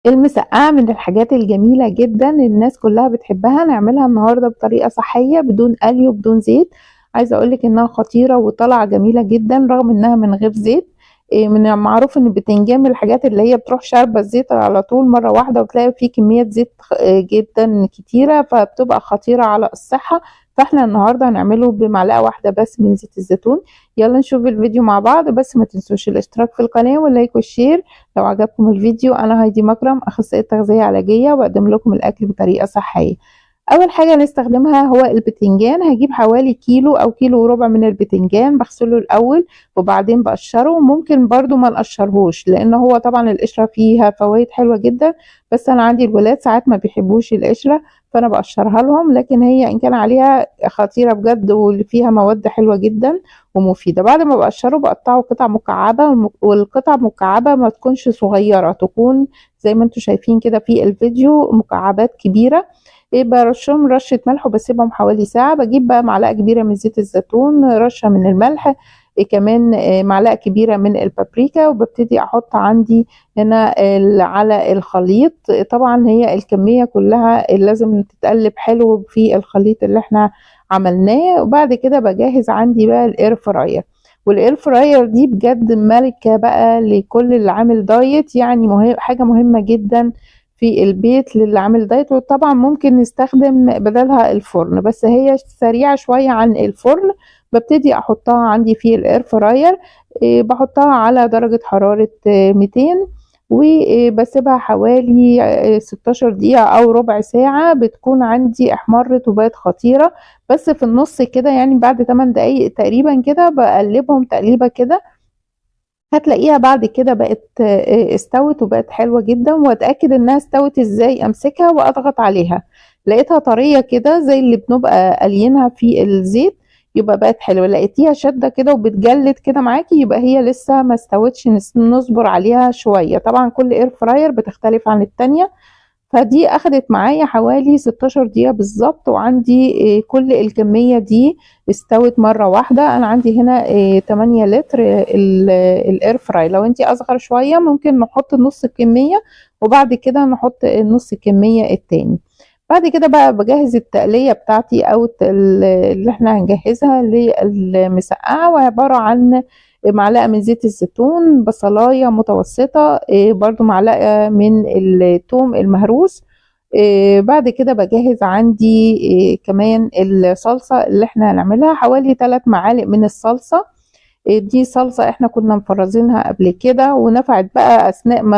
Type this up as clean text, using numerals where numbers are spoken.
المسقعة من الحاجات الجميلة جدا، الناس كلها بتحبها. نعملها النهاردة بطريقة صحية بدون قلي وبدون زيت. عايزة اقولك انها خطيرة وطالعة جميلة جدا رغم انها من غير زيت. من المعروف ان البتنجان من الحاجات اللي هي بتروح شاربة الزيت على طول مرة واحدة، وتلاقي فيه كمية زيت جدا كتيرة، فبتبقى خطيرة على الصحة. فاحنا النهاردة هنعمله بمعلقة واحدة بس من زيت الزيتون. يلا نشوف الفيديو مع بعض، بس ما تنسوش الاشتراك في القناة واللايك والشير لو عجبكم الفيديو. انا هايدي مكرم، اخصائيه تغذيه علاجيه، وبقدم لكم الاكل بطريقه صحيه. اول حاجه نستخدمها هو البتنجان. هجيب حوالي كيلو او كيلو وربع من البتنجان، بغسله الاول وبعدين بقشره. ممكن برضو ما نقشرهوش لان هو طبعا القشره فيها فوائد حلوه جدا، بس انا عندي الولاد ساعات ما بيحبوش القشره فانا بقشرها لهم، لكن هي ان كان عليها خطيره بجد وفيها مواد حلوه جدا ومفيده. بعد ما بقشره بقطعه قطع مكعبه، والقطع مكعبه ما تكونش صغيره، تكون زي ما انتم شايفين كده في الفيديو مكعبات كبيره. برشهم رشه ملح وبسيبهم حوالي ساعه. بجيب بقى معلقه كبيره من زيت الزيتون، رشه من الملح، كمان معلقه كبيره من البابريكا، وببتدي احط عندي هنا على الخليط. طبعا هي الكميه كلها لازم تتقلب حلو في الخليط اللي احنا عملناه. وبعد كده بجهز عندي بقى الاير فراير، والاير فراير دي بجد ملكة بقى لكل اللي عامل دايت، يعني حاجة مهمة جدا في البيت للي عامل دايت. وطبعا ممكن نستخدم بدلها الفرن، بس هي سريعة شوية عن الفرن. ببتدي احطها عندي في الاير فراير، بحطها على درجة حرارة 200، وبسيبها حوالي 16 دقيقة أو ربع ساعة. بتكون عندي احمرت وبقت خطيرة. بس في النص كده يعني بعد 8 دقايق تقريبا كده بقلبهم تقليبة كده، هتلاقيها بعد كده بقت استوت وبقت حلوة جدا. واتأكد انها استوت ازاي؟ امسكها واضغط عليها، لقيتها طرية كده زي اللي بنبقى قليينها في الزيت، يبقى بقت حلوة. لقيتيها شدة كده وبتجلد كده معاكي، يبقى هي لسه ما استوتش، نصبر عليها شوية. طبعا كل اير فراير بتختلف عن التانية. فدي اخدت معايا حوالي 16 دقيقة بالظبط، وعندي كل الكمية دي استوت مرة واحدة. انا عندي هنا 8 لتر الاير فراي. لو انتي اصغر شوية ممكن نحط نص الكمية، وبعد كده نحط نص الكمية التاني. بعد كده بقى بجهز التقلية بتاعتي او اللي احنا هنجهزها للمسقعة، وعبارة عن معلقة من زيت الزيتون، بصلاية متوسطة، برضو معلقة من الثوم المهروس. بعد كده بجهز عندي كمان الصلصة اللي احنا هنعملها، حوالي 3 معالق من الصلصة. دي صلصة احنا كنا مفرزينها قبل كده ونفعت بقى اثناء ما